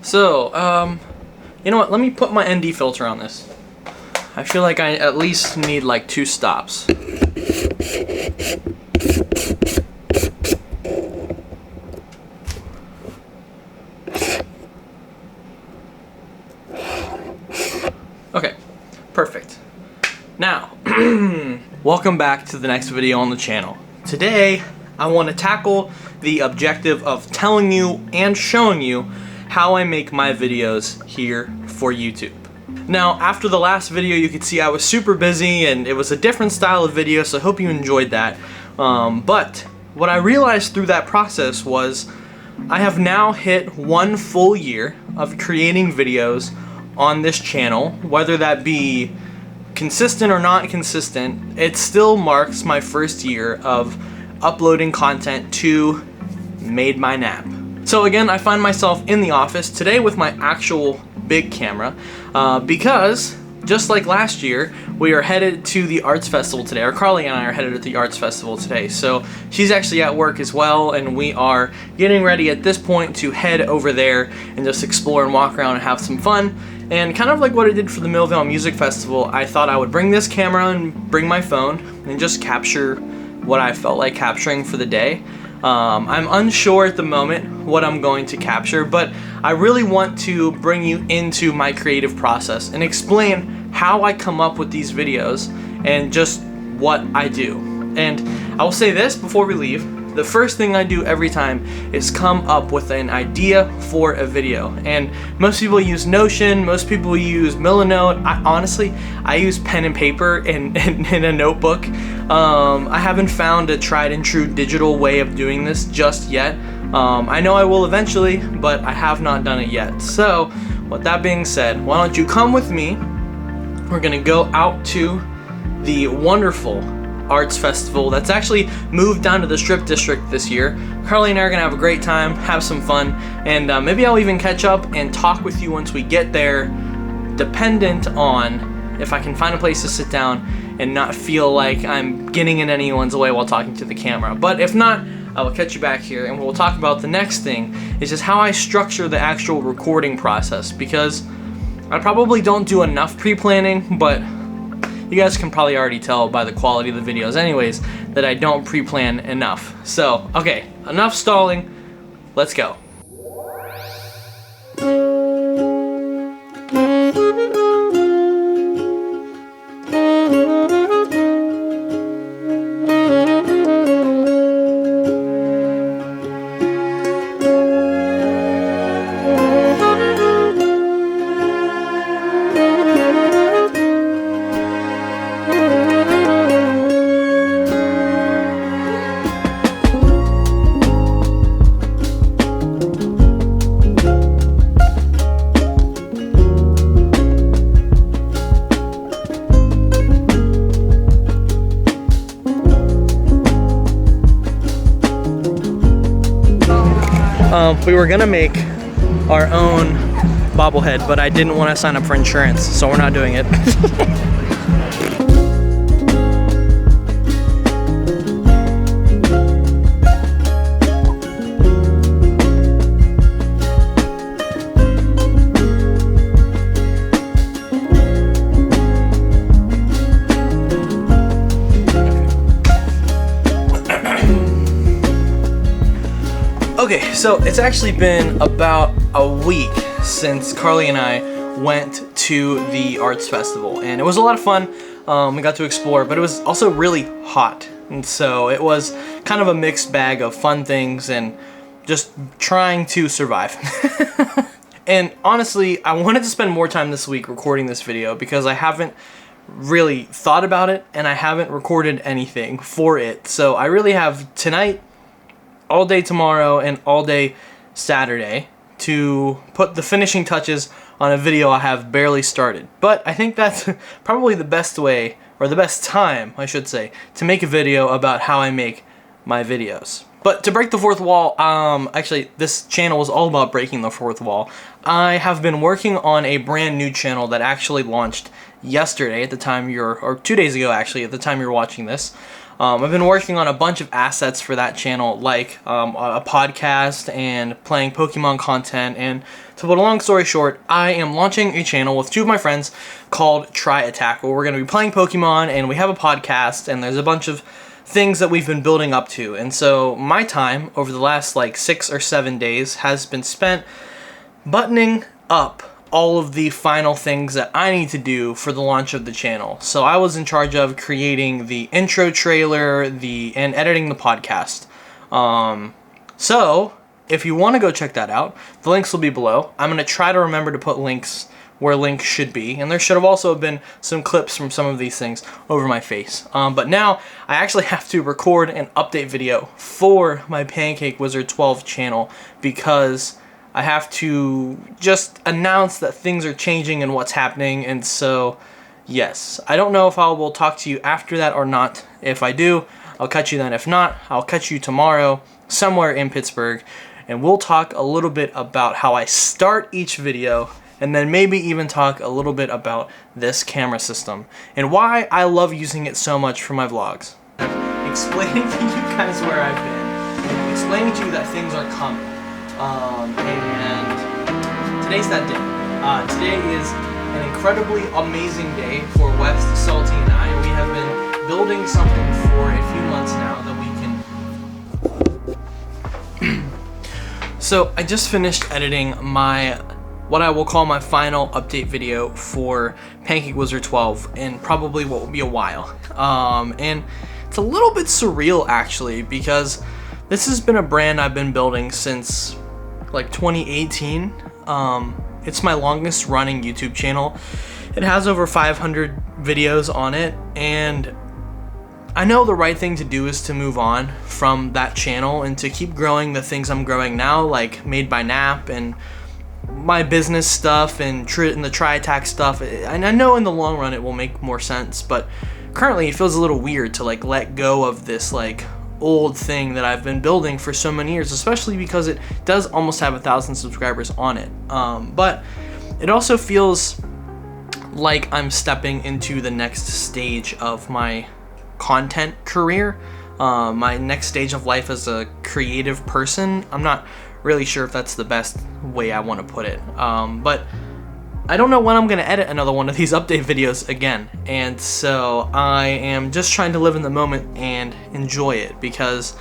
So, you know what? Let me put my ND filter on this. I feel like I at least need like 2 stops. Okay, perfect. Now, welcome back to the next video on the channel. Today, I want to tackle the objective of telling you and showing you how I make my videos here for YouTube. Now, after the last video, you could see I was super busy and it was a different style of video, so I hope you enjoyed that. But what I realized through that process was I have now hit 1 full year of creating videos on this channel, whether that be consistent or not consistent. It still marks my first year of uploading content to Made by Knapp. So again, I find myself in the office today with my actual big camera because just like last year, we are headed to the Arts Festival today, or Carly and I are headed to the Arts Festival today. So she's actually at work as well, and we are getting ready at this point to head over there and just explore and walk around and have some fun. And kind of like what I did for the Millvale Music Festival, I thought I would bring this camera and bring my phone and just capture what I felt like capturing for the day. I'm unsure at the moment what I'm going to capture, but I really want to bring you into my creative process and explain how I come up with these videos and just what I do. And I will say this before we leave. The first thing I do every time is come up with an idea for a video. And most people use Notion, most people use Milanote. Honestly, I use pen and paper and a notebook. I haven't found a tried and true digital way of doing this just yet. I know I will eventually, but I have not done it yet. So, with that being said, why don't you come with me? We're gonna go out to the wonderful Arts Festival that's actually moved down to the Strip District this year. Carly and I are gonna have a great time, have some fun, and maybe I'll even catch up and talk with you once we get there, dependent on if I can find a place to sit down and not feel like I'm getting in anyone's way while talking to the camera. But if not, I will catch you back here and we'll talk about the next thing, is just how I structure the actual recording process, because I probably don't do enough pre-planning, but you guys can probably already tell by the quality of the videos anyways that I don't pre-plan enough. So, okay, enough stalling, let's go. We were gonna make our own bobblehead, but I didn't want to sign up for insurance, so we're not doing it. Okay, so it's actually been about a week since Carly and I went to the Arts Festival, and it was a lot of fun. We got to explore, but it was also really hot, and so it was kind of a mixed bag of fun things and just trying to survive. And honestly, I wanted to spend more time this week recording this video because I haven't really thought about it and I haven't recorded anything for it. So I really have tonight, all day tomorrow, and all day Saturday to put the finishing touches on a video I have barely started. But I think that's probably the best way, or the best time, I should say, to make a video about how I make my videos. But to break the fourth wall, actually this channel is all about breaking the fourth wall. I have been working on a brand new channel that actually launched yesterday at the time or 2 days ago actually, at the time you're watching this. I've been working on a bunch of assets for that channel, like a podcast and playing Pokemon content. And to put a long story short, I am launching a channel with two of my friends called Try Attack, where we're going to be playing Pokemon, and we have a podcast, and there's a bunch of things that we've been building up to. And so my time over the last like 6 or 7 days has been spent buttoning up all of the final things that I need to do for the launch of the channel. So I was in charge of creating the intro trailer, and editing the podcast. So if you want to go check that out, the links will be below. I'm going to try to remember to put links where links should be, and there should have also been some clips from some of these things over my face. But now I actually have to record an update video for my Pancake Wizard 12 channel, because I have to just announce that things are changing and what's happening. And so, yes, I don't know if I will talk to you after that or not. If I do, I'll catch you then. If not, I'll catch you tomorrow somewhere in Pittsburgh, and we'll talk a little bit about how I start each video, and then maybe even talk a little bit about this camera system and why I love using it so much for my vlogs. Explaining to you guys where I've been, explaining to you that things are coming. And today's that day. Today is an incredibly amazing day for West, Salty, and I. We have been building something for a few months now that we can... So I just finished editing what I will call my final update video for Pancake Wizard 12 in probably what will be a while. And it's a little bit surreal actually, because this has been a brand I've been building since like 2018. It's my longest running YouTube channel. It has over 500 videos on it, and I know the right thing to do is to move on from that channel and to keep growing the things I'm growing now, like Made by Knapp and my business stuff and the Try Attack stuff. And I know in the long run it will make more sense, but currently it feels a little weird to like let go of this like old thing that I've been building for so many years, especially because it does almost have 1,000 subscribers on it. But it also feels like I'm stepping into the next stage of my content career, my next stage of life as a creative person. I'm not really sure if that's the best way I want to put it, but I don't know when I'm going to edit another one of these update videos again, and so I am just trying to live in the moment and enjoy it, because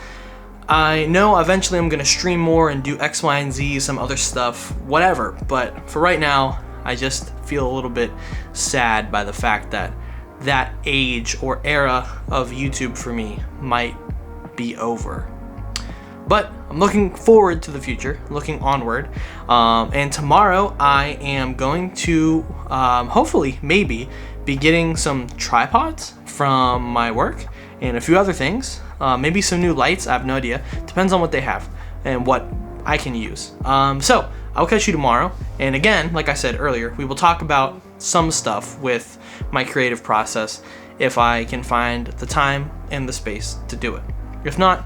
I know eventually I'm going to stream more and do X, Y, and Z, some other stuff, whatever, but for right now, I just feel a little bit sad by the fact that that age or era of YouTube for me might be over. But I'm looking forward to the future, looking onward, and tomorrow I am going to hopefully, maybe, be getting some tripods from my work and a few other things, maybe some new lights. I have no idea, depends on what they have and what I can use. So I'll catch you tomorrow, and again, like I said earlier, we will talk about some stuff with my creative process if I can find the time and the space to do it. If not,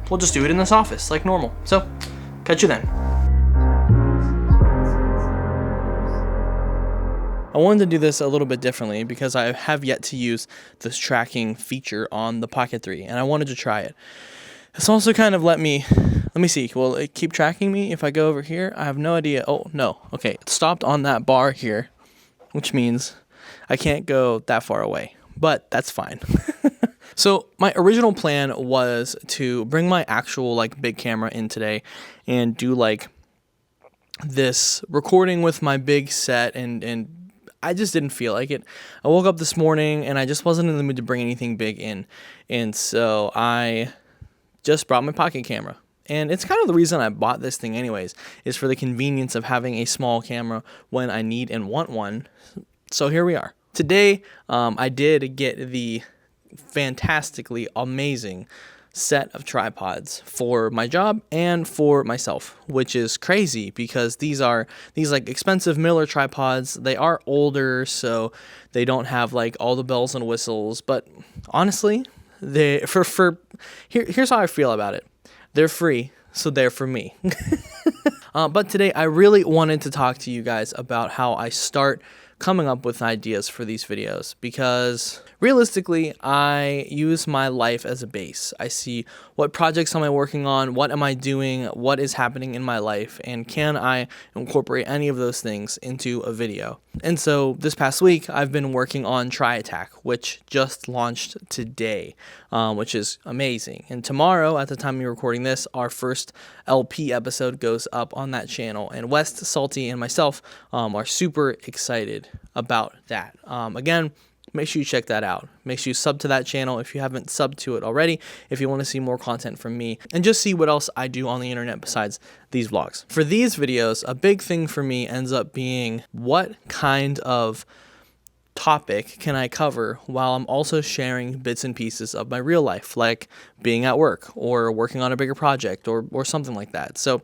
we'll just do it in this office like normal. So, catch you then. I wanted to do this a little bit differently because I have yet to use this tracking feature on the Pocket 3, and I wanted to try it. It's also kind of let me see, will it keep tracking me if I go over here? I have no idea. Oh, no. Okay, it stopped on that bar here, which means I can't go that far away, but that's fine. So my original plan was to bring my actual like big camera in today and do like this recording with my big set, and I just didn't feel like it. I woke up this morning and I just wasn't in the mood to bring anything big in, and so I just brought my pocket camera. And it's kind of the reason I bought this thing anyways, is for the convenience of having a small camera when I need and want one. So here we are. Today, I did get the fantastically amazing set of tripods for my job and for myself, which is crazy because these like expensive Miller tripods. They are older, so they don't have like all the bells and whistles, but honestly, here's how I feel about it. They're free, so they're for me. But today I really wanted to talk to you guys about how I start coming up with ideas for these videos, because realistically, I use my life as a base. I see what projects am I working on, what am I doing, what is happening in my life, and can I incorporate any of those things into a video. And so this past week, I've been working on Try Attack, which just launched today, which is amazing. And tomorrow, at the time of recording this, our first LP episode goes up on that channel. And West, Salty, and myself are super excited about that. Again, make sure you check that out. Make sure you sub to that channel if you haven't subbed to it already, if you want to see more content from me and just see what else I do on the internet besides these vlogs. For these videos, a big thing for me ends up being what kind of topic can I cover while I'm also sharing bits and pieces of my real life, like being at work or working on a bigger project or something like that. So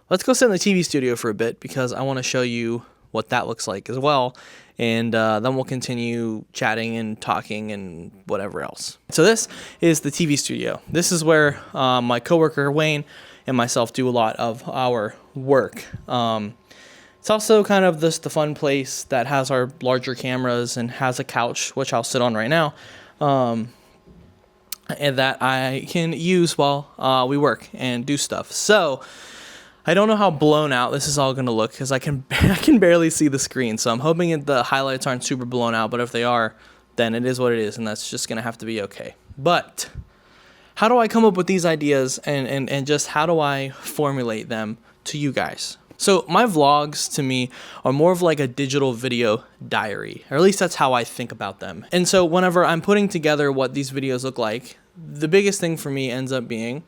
let's go sit in the TV studio for a bit, because I want to show you what that looks like as well. And then we'll continue chatting and talking and whatever else. So this is the TV studio. This is where my coworker Wayne and myself do a lot of our work. It's also kind of the fun place that has our larger cameras and has a couch, which I'll sit on right now, and that I can use while we work and do stuff. So I don't know how blown out this is all going to look, because I can barely see the screen. So I'm hoping that the highlights aren't super blown out, but if they are, then it is what it is, and that's just going to have to be okay. But how do I come up with these ideas, and just how do I formulate them to you guys? So my vlogs, to me, are more of like a digital video diary, or at least that's how I think about them. And so whenever I'm putting together what these videos look like, the biggest thing for me ends up being,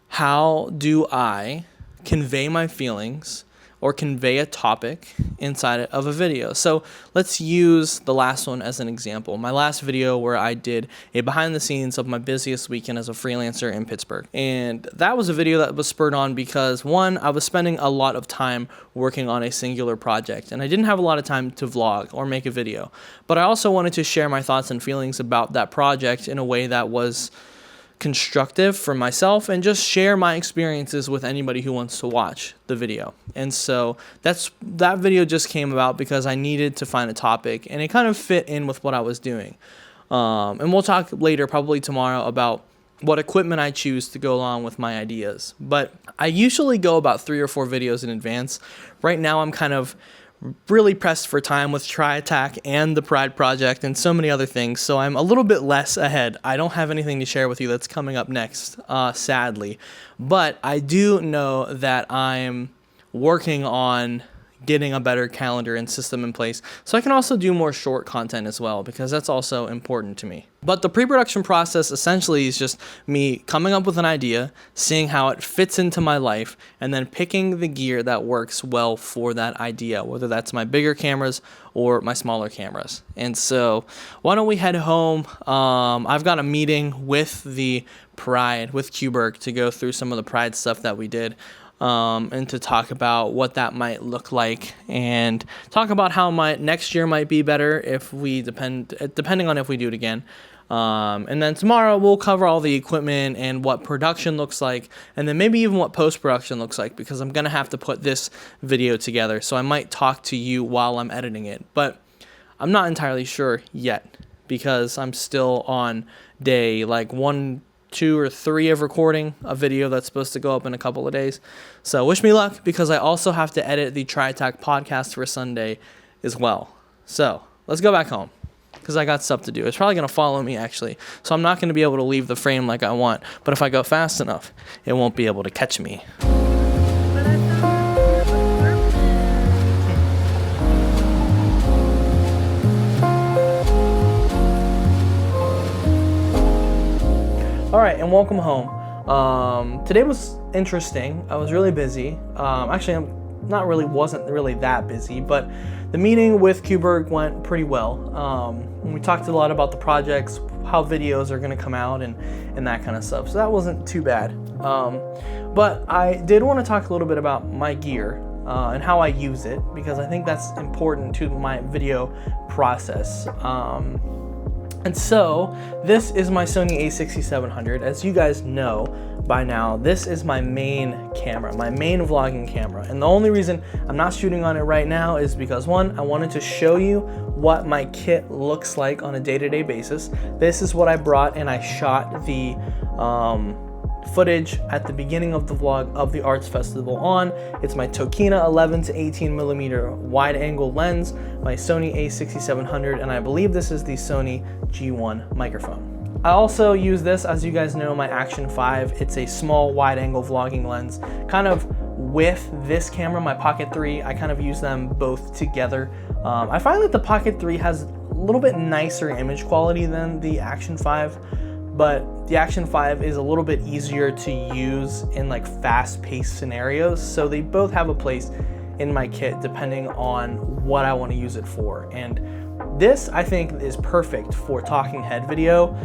how do I convey my feelings or convey a topic inside of a video? So let's use the last one as an example. My last video where I did a behind the scenes of my busiest weekend as a freelancer in Pittsburgh. And that was a video that was spurred on because, one, I was spending a lot of time working on a singular project and I didn't have a lot of time to vlog or make a video. But I also wanted to share my thoughts and feelings about that project in a way that was constructive for myself and just share my experiences with anybody who wants to watch the video. And so that video just came about because I needed to find a topic and it kind of fit in with what I was doing. And we'll talk later, probably tomorrow, about what equipment I choose to go along with my ideas. But I usually go about 3 or 4 videos in advance. Right now I'm kind of really pressed for time with Try Attack and the Pride Project and so many other things, so I'm a little bit less ahead. I don't have anything to share with you that's coming up next, sadly, but I do know that I'm working on getting a better calendar and system in place so I can also do more short content as well, because that's also important to me. But the pre-production process essentially is just me coming up with an idea, seeing how it fits into my life, and then picking the gear that works well for that idea, whether that's my bigger cameras or my smaller cameras. And so why don't we head home? I've got a meeting with the Pride, with Pittsburgh, to go through some of the Pride stuff that we did. And to talk about what that might look like, and talk about how my next year might be better if we depending on if we do it again. And then tomorrow we'll cover all the equipment and what production looks like, and then maybe even what post-production looks like, because I'm gonna have to put this video together, so I might talk to you while I'm editing it, but I'm not entirely sure yet because I'm still on day like 1, 2, or 3 of recording a video that's supposed to go up in a couple of days. So wish me luck, because I also have to edit the Try Attack podcast for Sunday as well. So let's go back home, because I got stuff to do. It's probably going to follow me, actually. So I'm not going to be able to leave the frame like I want. But if I go fast enough, it won't be able to catch me. All right, and welcome home. Today was interesting. I was really busy. Actually, wasn't really that busy, but the meeting with Pittsburgh went pretty well. We talked a lot about the projects, how videos are going to come out, and that kind of stuff. So that wasn't too bad. But I did want to talk a little bit about my gear and how I use it, because I think that's important to my video process. And so this is my Sony A6700. As you guys know by now, this is my main camera, my main vlogging camera. And the only reason I'm not shooting on it right now is because, one, I wanted to show you what my kit looks like on a day-to-day basis. This is what I brought, and I shot the footage at the beginning of the vlog of the Arts Festival on. It's my Tokina 11 to 18 millimeter wide angle lens, my Sony A6700, and I believe this is the Sony G1 microphone. I also use this, as you guys know, my Action 5. It's a small wide angle vlogging lens, kind of with this camera, my Pocket 3. I kind of use them both together. I find that the Pocket 3 has a little bit nicer image quality than the Action 5. But the Action 5 is a little bit easier to use in like fast-paced scenarios, so they both have a place in my kit depending on what I want to use it for. And this, I think, is perfect for talking head video,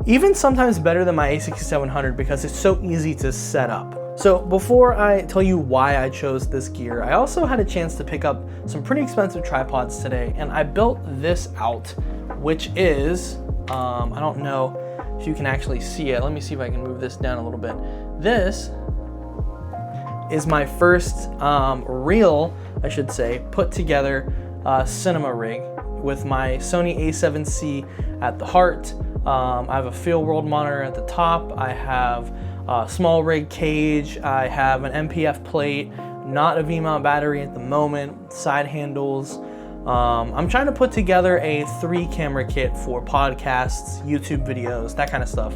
even sometimes better than my A6700 because it's so easy to set up. So before I tell you why I chose this gear, I also had a chance to pick up some pretty expensive tripods today, and I built this out, which is, I don't know if you can actually see it. Let me see if I can move this down a little bit. This is my first real, I should say, put together cinema rig with my Sony A7C at the heart. I have a field world monitor at the top. I have a small rig cage. I have an MPF plate, not a V-mount battery at the moment, side handles. I'm trying to put together a 3-camera kit for podcasts, YouTube videos, that kind of stuff,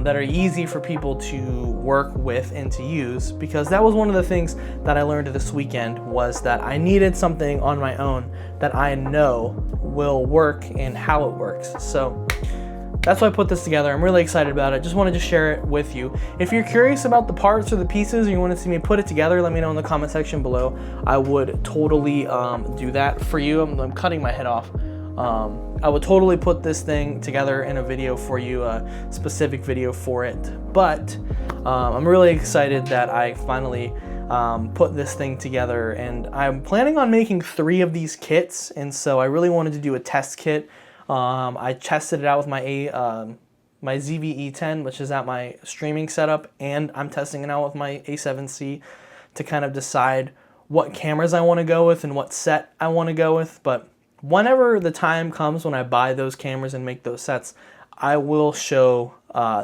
that are easy for people to work with and to use, because that was one of the things that I learned this weekend, was that I needed something on my own that I know will work and how it works. So that's why I put this together. I'm really excited about it. Just wanted to share it with you. If you're curious about the parts or the pieces, or you want to see me put it together, let me know in the comment section below. I would totally do that for you. I'm cutting my head off. I would totally put this thing together in a video for you, a specific video for it. But I'm really excited that I finally put this thing together, and I'm planning on making 3 of these kits, and so I really wanted to do a test kit. I tested it out with my my ZV-E10, which is at my streaming setup, and I'm testing it out with my A7C to kind of decide what cameras I want to go with and what set I want to go with. But whenever the time comes when I buy those cameras and make those sets, I will show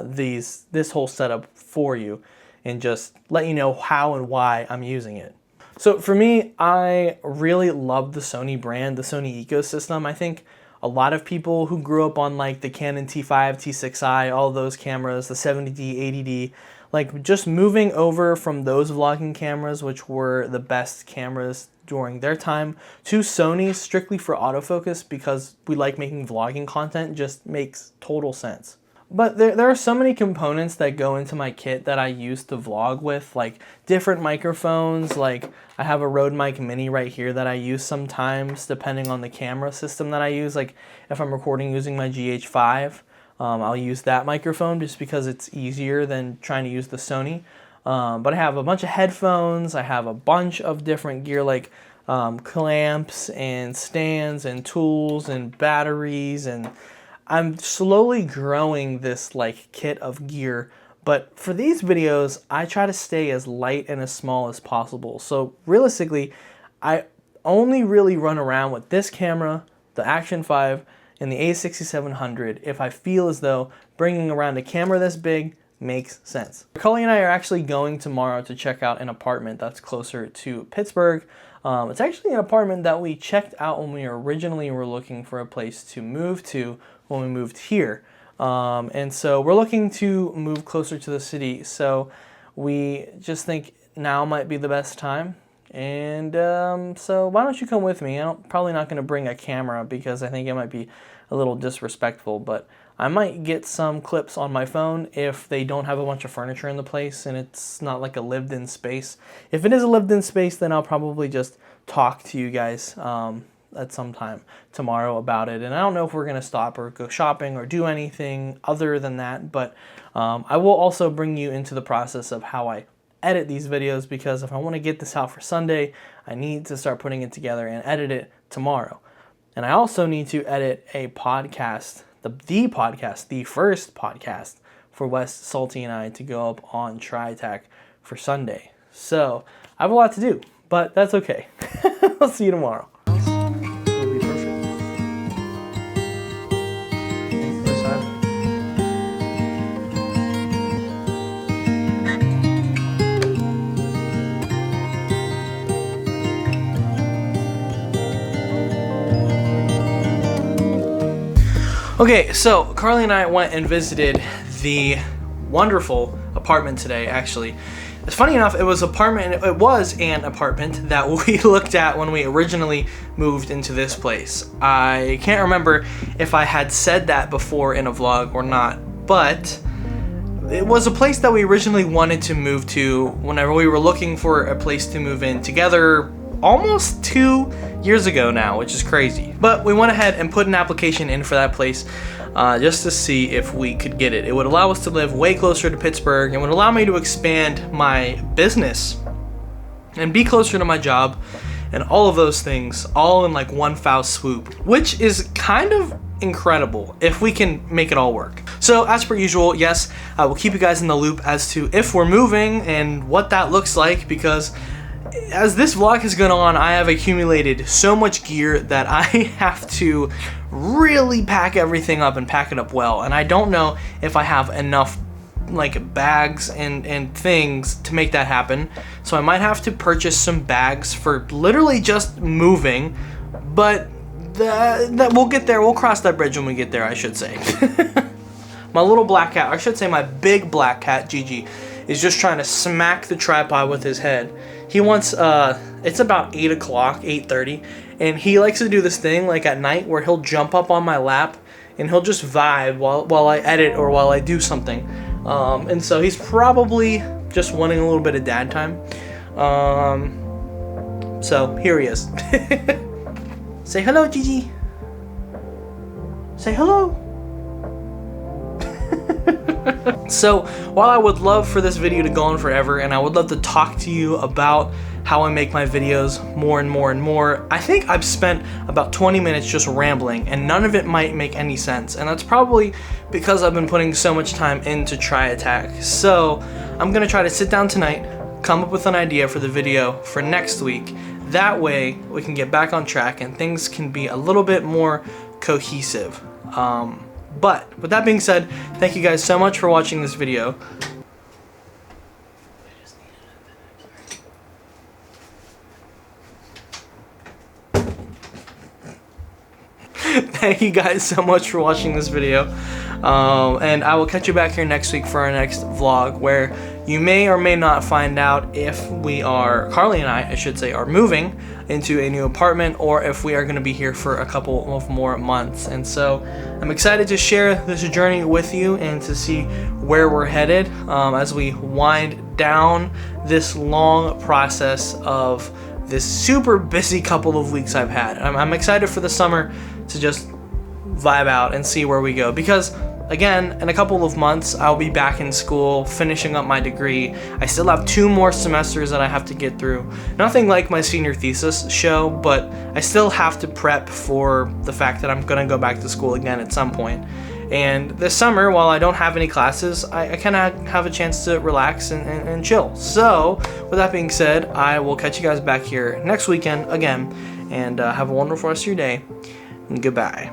this whole setup for you and just let you know how and why I'm using it. So for me, I really love the Sony brand, the Sony ecosystem. I think a lot of people who grew up on like the Canon T5, T6i, all those cameras, the 70D, 80D, like just moving over from those vlogging cameras, which were the best cameras during their time, to Sony strictly for autofocus because we like making vlogging content, just makes total sense. But there are so many components that go into my kit that I use to vlog with, like different microphones. Like I have a Rode Mic Mini right here that I use sometimes depending on the camera system that I use. Like if I'm recording using my GH5, I'll use that microphone just because it's easier than trying to use the Sony. But I have a bunch of headphones. I have a bunch of different gear like clamps and stands and tools and batteries, and I'm slowly growing this like kit of gear, but for these videos, I try to stay as light and as small as possible. So realistically, I only really run around with this camera, the Action 5, and the A6700 if I feel as though bringing around a camera this big makes sense. Cully and I are actually going tomorrow to check out an apartment that's closer to Pittsburgh. It's actually an apartment that we checked out when we originally were looking for a place to move to when we moved here. And so we're looking to move closer to the city. So we just think now might be the best time. And so why don't you come with me? I'm probably not going to bring a camera because I think it might be a little disrespectful, but I might get some clips on my phone if they don't have a bunch of furniture in the place and it's not like a lived-in space. If it is a lived-in space, then I'll probably just talk to you guys at some time tomorrow about it. And I don't know if we're going to stop or go shopping or do anything other than that, but I will also bring you into the process of how I edit these videos, because if I want to get this out for Sunday, I need to start putting it together and edit it tomorrow. And I also need to edit a podcast the podcast, the first podcast for Wes, Salty, and I to go up on Tri-Tac for Sunday. So I have a lot to do, but that's okay. I'll see you tomorrow. It'll be perfect. This side. Okay, so Carly and I went and visited the wonderful apartment today, actually. It's funny enough, it was an apartment that we looked at when we originally moved into this place. I can't remember if I had said that before in a vlog or not, but it was a place that we originally wanted to move to whenever we were looking for a place to move in together almost 2 years ago now, which is crazy. But we went ahead and put an application in for that place just to see if we could get it. It would allow us to live way closer to Pittsburgh and would allow me to expand my business and be closer to my job and all of those things all in like one foul swoop, which is kind of incredible if we can make it all work. So as per usual, yes, I will keep you guys in the loop as to if we're moving and what that looks like, because as this vlog has gone on, I have accumulated so much gear that I have to really pack everything up and pack it up well. And I don't know if I have enough like bags and things to make that happen. So I might have to purchase some bags for literally just moving. But that we'll get there. We'll cross that bridge when we get there, I should say. My little black cat, I should say my big black cat, Gigi, is just trying to smack the tripod with his head. He wants, it's about 8 o'clock, 8:30, and he likes to do this thing like at night where he'll jump up on my lap and he'll just vibe while I edit or while I do something. And so he's probably just wanting a little bit of dad time. So here he is. Say hello, Gigi. Say hello. So while I would love for this video to go on forever and I would love to talk to you about how I make my videos more and more and more, I think I've spent about 20 minutes just rambling and none of it might make any sense, and that's probably because I've been putting so much time into Tri-Tac. So I'm gonna try to sit down tonight, come up with an idea for the video for next week. That way we can get back on track and things can be a little bit more cohesive. But with that being said, thank you guys so much for watching this video. Thank you guys so much for watching this video. And I will catch you back here next week for our next vlog, where you may or may not find out if we are, Carly and I should say, are moving into a new apartment or if we are going to be here for a couple of more months. And so I'm excited to share this journey with you and to see where we're headed as we wind down this long process of this super busy couple of weeks I've had. I'm excited for the summer to just vibe out and see where we go, because again, in a couple of months I'll be back in school finishing up my degree. I still have 2 more semesters that I have to get through. Nothing like my senior thesis show, but I still have to prep for the fact that I'm gonna go back to school again at some point. And this summer, while I don't have any classes, I kind of have a chance to relax and chill. So with that being said, I will catch you guys back here next weekend again, and have a wonderful rest of your day, and goodbye.